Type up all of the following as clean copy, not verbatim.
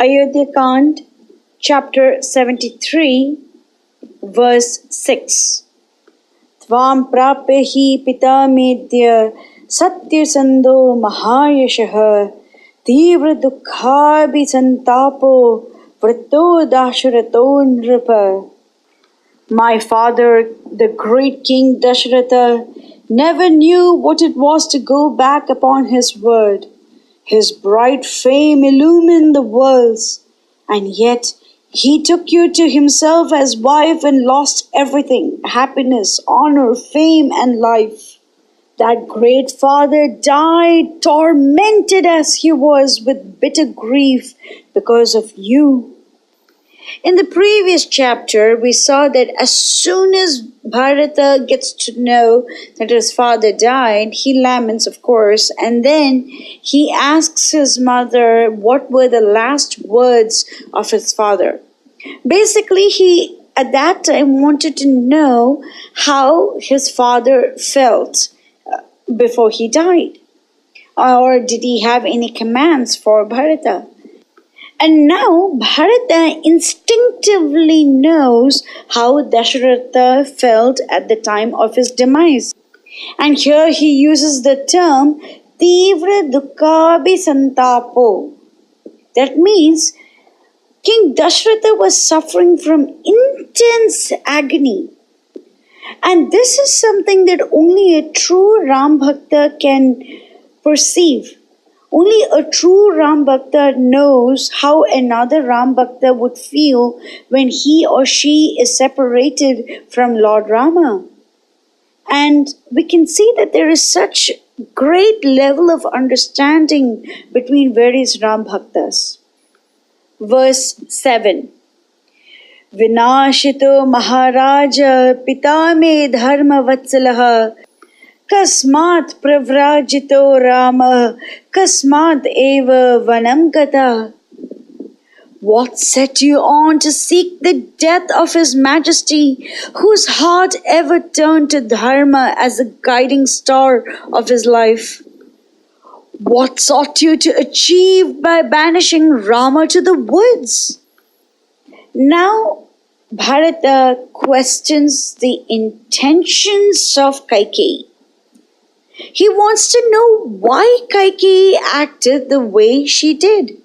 Ayodhya Ch, chapter 73, verse 6. Tvam prapya hi pita medya satyasando mahayashah tīvra dukkhabhi santapo vrato dasharato nripa. My father, the great King Dasharatha, never knew what it was to go back upon his word. His bright fame illumined the worlds, and yet he took you to himself as wife and lost everything: happiness, honor, fame, and life. That great father died, tormented as he was with bitter grief because of you. In the previous chapter, we saw that as soon as Bharatha gets to know that his father died, he laments, of course, and then he asks his mother what were the last words of his father. Basically, he at that time wanted to know how his father felt before he died. Or did he have any commands for Bharatha? And now Bharata instinctively knows how Dasharatha felt at the time of his demise. And here he uses the term Tīvra dukkhabhi santapo. That means King Dasharatha was suffering from intense agony. And this is something that only a true Ram Bhakta can perceive. Only a true Ram Bhakta knows how another Ram Bhakta would feel when he or she is separated from Lord Rama. And we can see that there is such great level of understanding between various Ram Bhaktas. Verse 7. Vinashito Maharaja Pita me Dharma Vatsalaha Kasmat Pravrajito Rama Kasmat eva Vanam Gata. What set you on to seek the death of His Majesty, whose heart ever turned to Dharma as the guiding star of his life? What sought you to achieve by banishing Rama to the woods? Now, Bharata questions the intentions of Kaikeyi. He wants to know why Kaikeyi acted the way she did.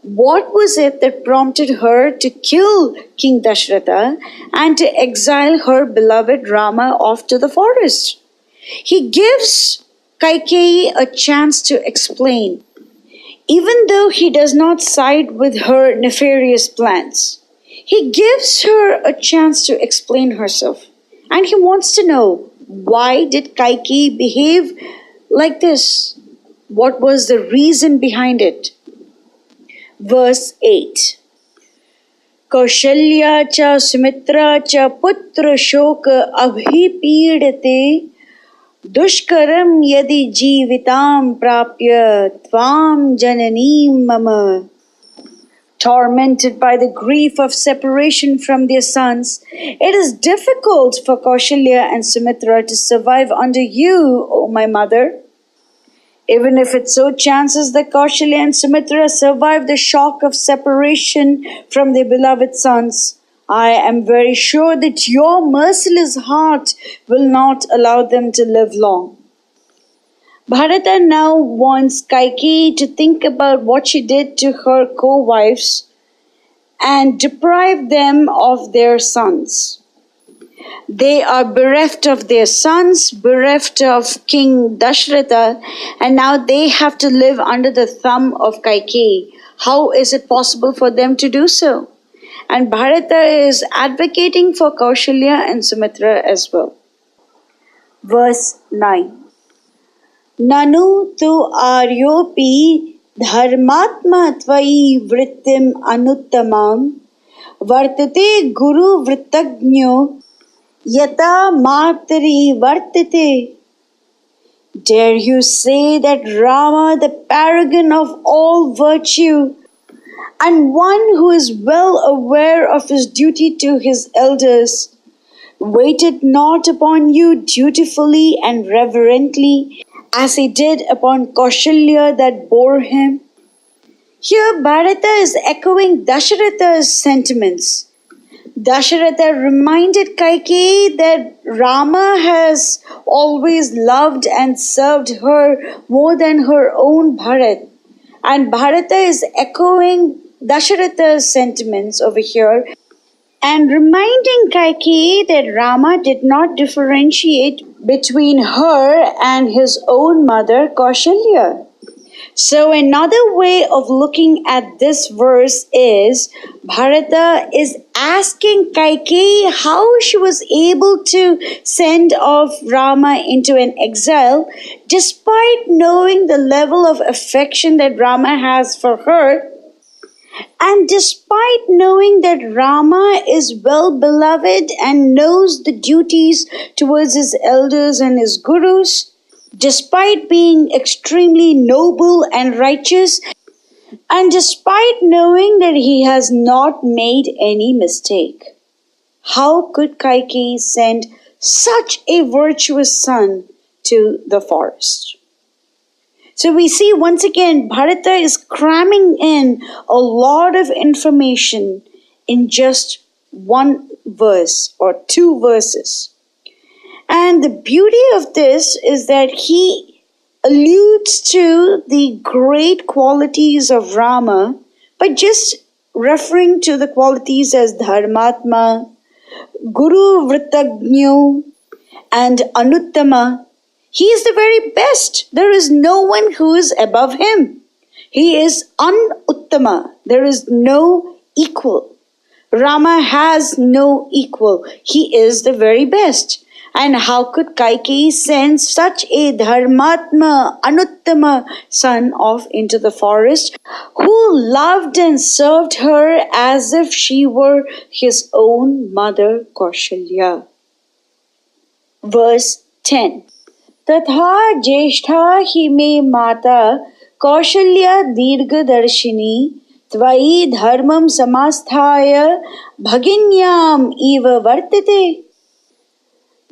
What was it that prompted her to kill King Dasharatha and to exile her beloved Rama off to the forest? He gives Kaikeyi a chance to explain, even though he does not side with her nefarious plans. He gives her a chance to explain herself, and he wants to know, why did Kaikeyi behave like this? What was the reason behind it? Verse 8. Kaushalya Cha Sumitra Cha Putra Shoka Abhipīdate Dushkaram Yadi Jivitam Prapya Tvam Jananim Mama. Tormented by the grief of separation from their sons, it is difficult for Kaushalya and Sumitra to survive under you, O my mother. Even if it so chances that Kaushalya and Sumitra survive the shock of separation from their beloved sons, I am very sure that your merciless heart will not allow them to live long. Bharata now wants Kaikeyi to think about what she did to her co-wives and deprive them of their sons. They are bereft of their sons, bereft of King Dasharatha, and now they have to live under the thumb of Kaikeyi. How is it possible for them to do so? And Bharata is advocating for Kaushalya and Sumitra as well. Verse 9. Nanu tu aryopi dharmatma tvai vrittim anuttamam vartate guru vrittagno yata matri vartate. Dare you say that Rama, the paragon of all virtue, and one who is well aware of his duty to his elders, waited not upon you dutifully and reverently as he did upon Kaushalya that bore him? Here, Bharata is echoing Dasharatha's sentiments. Dasharatha reminded Kaikeyi that Rama has always loved and served her more than her own Bharat. And Bharata is echoing Dasharatha's sentiments over here and reminding Kaikeyi that Rama did not differentiate between her and his own mother Kaushalya. So, another way of looking at this verse is Bharata is asking Kaikeyi how she was able to send off Rama into an exile despite knowing the level of affection that Rama has for her. And despite knowing that Rama is well beloved and knows the duties towards his elders and his gurus, despite being extremely noble and righteous, and despite knowing that he has not made any mistake, how could Kaikeyi send such a virtuous son to the forest? So we see once again Bharata is cramming in a lot of information in just one verse or two verses. And the beauty of this is that he alludes to the great qualities of Rama by just referring to the qualities as Dharmatma, Guru Vritagnu, and Anuttama. He is the very best. There is no one who is above him. He is Anuttama. There is no equal. Rama has no equal. He is the very best. And how could Kaikeyi send such a Dharmatma, Anuttama son off into the forest who loved and served her as if she were his own mother Kaushalya? Verse 10. Tatha jeshta hi me mata Kaushalya dirghadarshini tvai dharmam samasthaya bhaginyam eva vartate.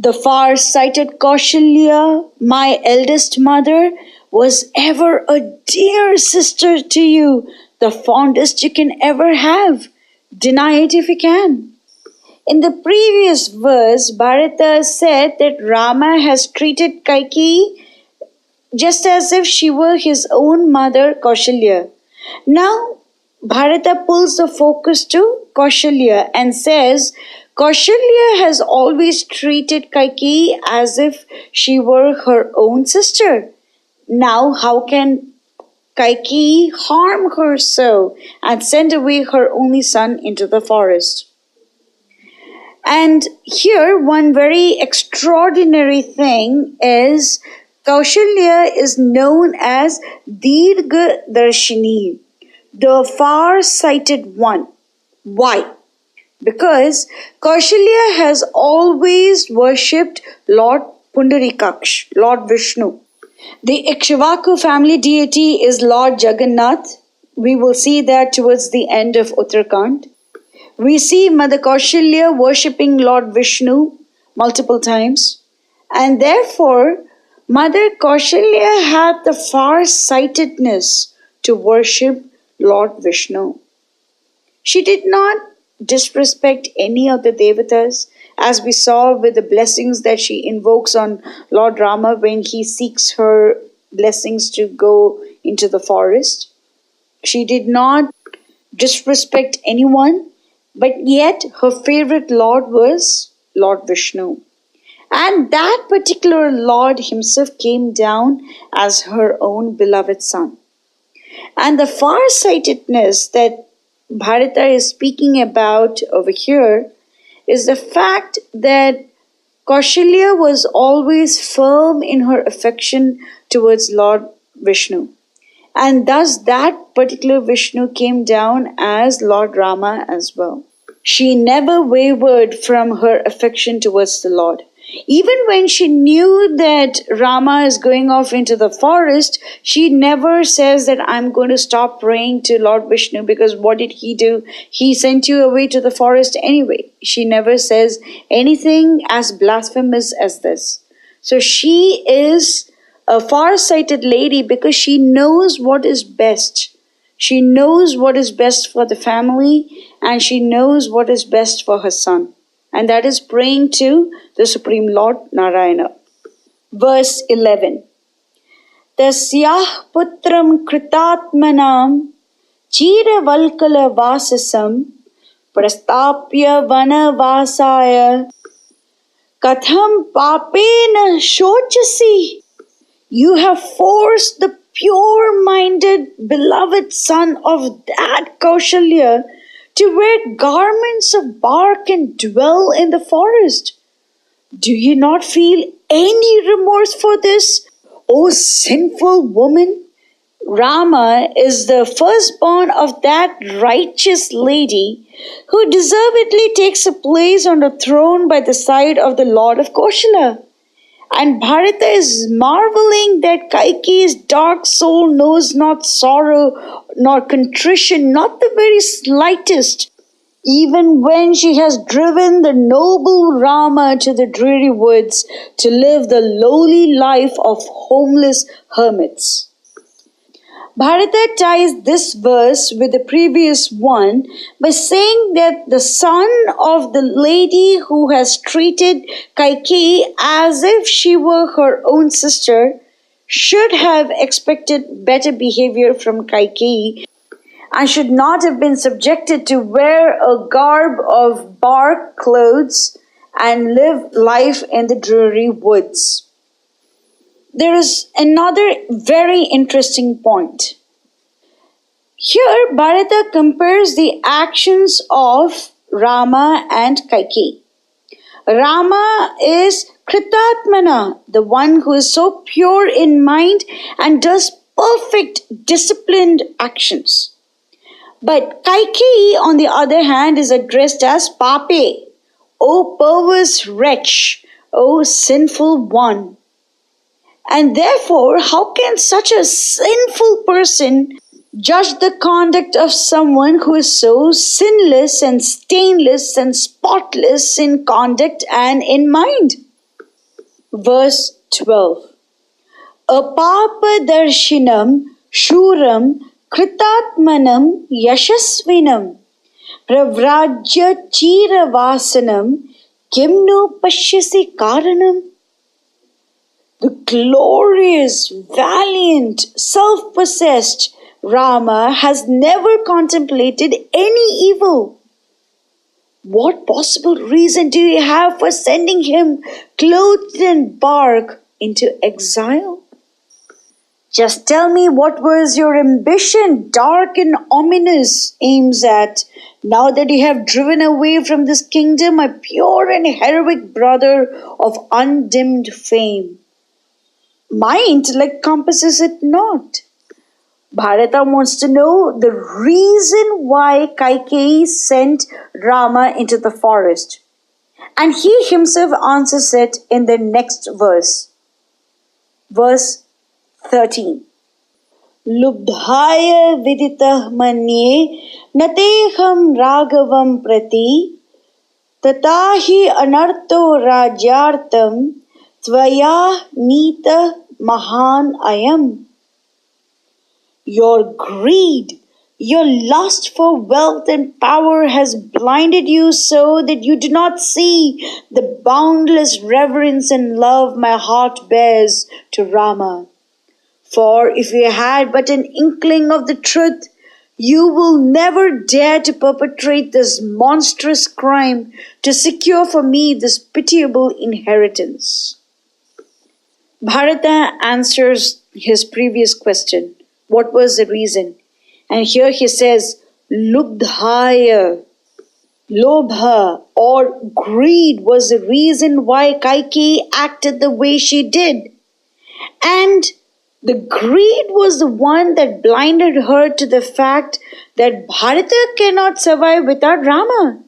The far-sighted Kaushalya, my eldest mother, was ever a dear sister to you, the fondest you can ever have. Deny it if you can. In the previous verse, Bharata said that Rama has treated Kaikeyi just as if she were his own mother Kaushalya. Now, Bharata pulls the focus to Kaushalya and says, Kaushalya has always treated Kaikeyi as if she were her own sister. Now, how can Kaikeyi harm her so and send away her only son into the forest? And here, one very extraordinary thing is Kaushalya is known as Dirghadarshini, the far-sighted one. Why? Because Kaushalya has always worshipped Lord Pundarikaksh, Lord Vishnu. The Ikshvaku family deity is Lord Jagannath. We will see that towards the end of Uttarakhand. We see Mother Kaushalya worshipping Lord Vishnu multiple times. And therefore, Mother Kaushalya had the far-sightedness to worship Lord Vishnu. She did not disrespect any of the devatas, as we saw with the blessings that she invokes on Lord Rama when he seeks her blessings to go into the forest. She did not disrespect anyone, but yet her favorite Lord was Lord Vishnu. And that particular Lord himself came down as her own beloved son. And the far-sightedness that Bharata is speaking about over here is the fact that Kaushalya was always firm in her affection towards Lord Vishnu. And thus that particular Vishnu came down as Lord Rama as well. She never wavered from her affection towards the Lord. Even when she knew that Rama is going off into the forest, she never says that I'm going to stop praying to Lord Vishnu because what did he do? He sent you away to the forest anyway. She never says anything as blasphemous as this. So she is a far-sighted lady because she knows what is best. She knows what is best for the family and she knows what is best for her son. And that is praying to the Supreme Lord Narayana. Verse 11. Tasyah putram kritatmanam chiravalkala vasasam prastapya vanavasaya katham papena shochasi. You have forced the pure-minded beloved son of that Kaushalya to wear garments of bark and dwell in the forest. Do you not feel any remorse for this, O sinful woman? Rama is the firstborn of that righteous lady who deservedly takes a place on the throne by the side of the Lord of Kaushalya. And Bharatha is marveling that Kaikeyi's dark soul knows not sorrow nor contrition, not the very slightest, even when she has driven the noble Rama to the dreary woods to live the lowly life of homeless hermits. Bharata ties this verse with the previous one by saying that the son of the lady who has treated Kaikeyi as if she were her own sister should have expected better behavior from Kaikeyi and should not have been subjected to wear a garb of bark clothes and live life in the dreary woods. There is another very interesting point. Here, Bharata compares the actions of Rama and Kaikeyi. Rama is Kritatmana, the one who is so pure in mind and does perfect disciplined actions. But Kaikeyi, on the other hand, is addressed as Pape, O perverse wretch, O sinful one. And therefore, how can such a sinful person judge the conduct of someone who is so sinless and stainless and spotless in conduct and in mind? Verse 12. Apapa darshinam shuram kritatmanam yashasvinam pravrajya chiravasanam kimnu pashyasi karanam. The glorious, valiant, self-possessed Rama has never contemplated any evil. What possible reason do you have for sending him clothed in bark into exile? Just tell me, what was your ambition, dark and ominous, aims at, now that you have driven away from this kingdom a pure and heroic brother of undimmed fame? My intellect compasses it not. Bharata wants to know the reason why Kaikeyi sent Rama into the forest. And he himself answers it in the next verse. Verse 13. Lubdhaya viditah manye nateham raghavam prati tatahi anarto rajartam tvaya nita mahan ayam. Your greed, your lust for wealth and power has blinded you so that you do not see the boundless reverence and love my heart bears to Rama. For if you had but an inkling of the truth, you will never dare to perpetrate this monstrous crime to secure for me this pitiable inheritance. Bharata answers his previous question. What was the reason? And here he says, Lubdhaya, Lobha or greed was the reason why Kaikeyi acted the way she did. And the greed was the one that blinded her to the fact that Bharata cannot survive without Rama.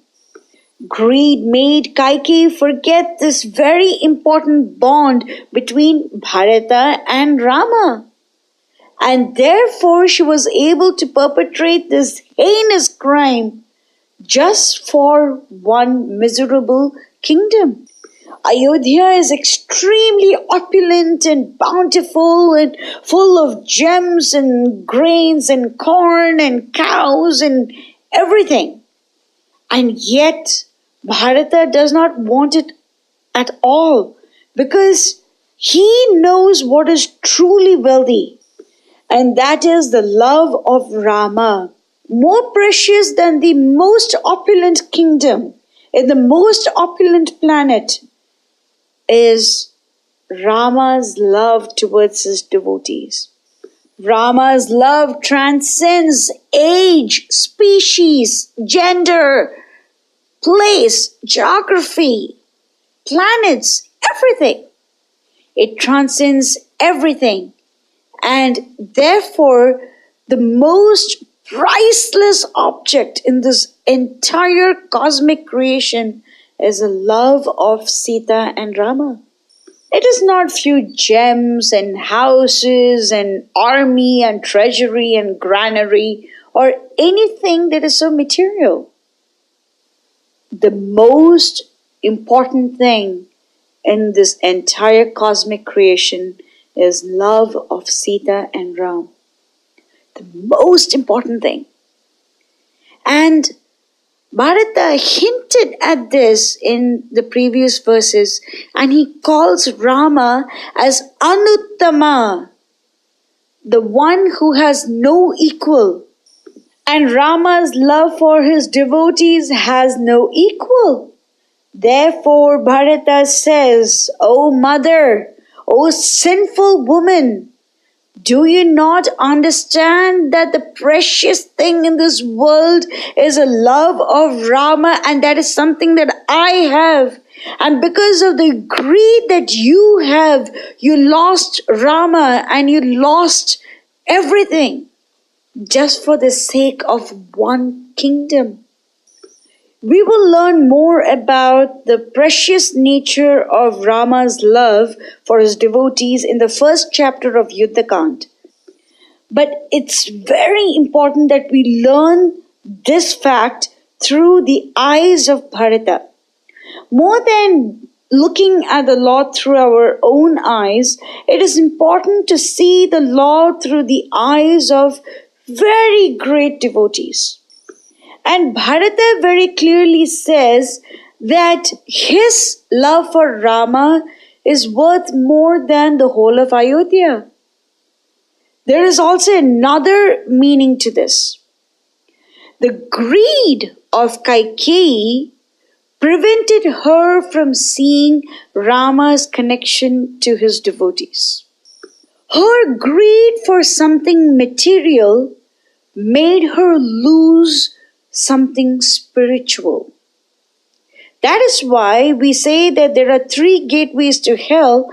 Greed made Kaikeyi forget this very important bond between Bharata and Rama. And therefore she was able to perpetrate this heinous crime just for one miserable kingdom. Ayodhya is extremely opulent and bountiful and full of gems and grains and corn and cows and everything. And yet, Bharata does not want it at all because he knows what is truly wealthy, and that is the love of Rama, more precious than the most opulent kingdom in the most opulent planet is Rama's love towards his devotees. Rama's love transcends age, species, gender, place, geography, planets, everything. It transcends everything. And therefore, the most priceless object in this entire cosmic creation is the love of Sita and Rama. It is not few gems and houses and army and treasury and granary or anything that is so material. The most important thing in this entire cosmic creation is love of Sita and Ram. The most important thing. And Bharata hinted at this in the previous verses, and he calls Rama as Anuttama, the one who has no equal. And Rama's love for his devotees has no equal. Therefore, Bharata says, O mother, O sinful woman, do you not understand that the precious thing in this world is a love of Rama, and that is something that I have? And because of the greed that you have, you lost Rama and you lost everything just for the sake of one kingdom. We will learn more about the precious nature of Rama's love for his devotees in the first chapter of Yuddha-kand. But it's very important that we learn this fact through the eyes of Bharata. More than looking at the Lord through our own eyes, it is important to see the Lord through the eyes of very great devotees. And Bharata very clearly says that his love for Rama is worth more than the whole of Ayodhya. There is also another meaning to this. The greed of Kaikeyi prevented her from seeing Rama's connection to his devotees. Her greed for something material made her lose something spiritual. That is why we say that there are three gateways to hell: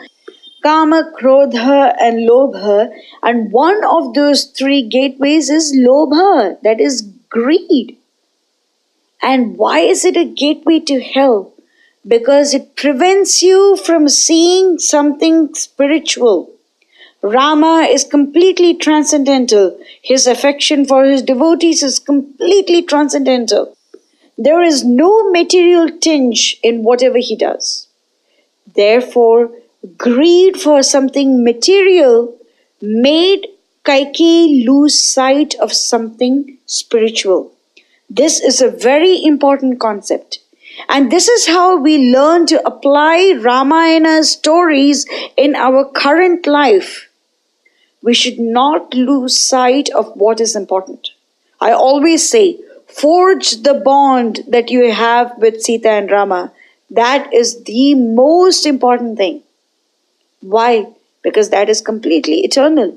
Kama, Krodha and Lobha, and one of those three gateways is Lobha, that is greed. And why is it a gateway to hell? Because it prevents you from seeing something spiritual. Rama is completely transcendental. His affection for his devotees is completely transcendental. There is no material tinge in whatever he does. Therefore, greed for something material made Kaikeyi lose sight of something spiritual. This is a very important concept. And this is how we learn to apply Ramayana stories in our current life. We should not lose sight of what is important. I always say, forge the bond that you have with Sita and Rama. That is the most important thing. Why? Because that is completely eternal.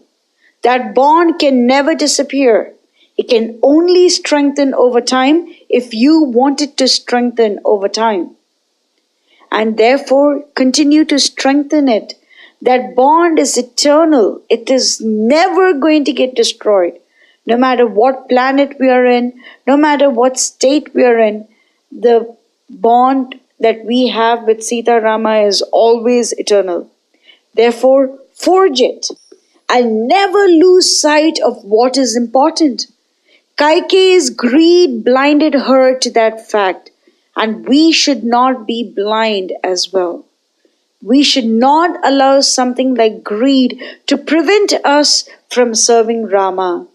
That bond can never disappear. It can only strengthen over time if you want it to strengthen over time. And therefore, continue to strengthen it. That bond is eternal. It is never going to get destroyed. No matter what planet we are in, no matter what state we are in, the bond that we have with Sita Rama is always eternal. Therefore, forge it and never lose sight of what is important. Kaikeyi's greed blinded her to that fact, and we should not be blind as well. We should not allow something like greed to prevent us from serving Rama.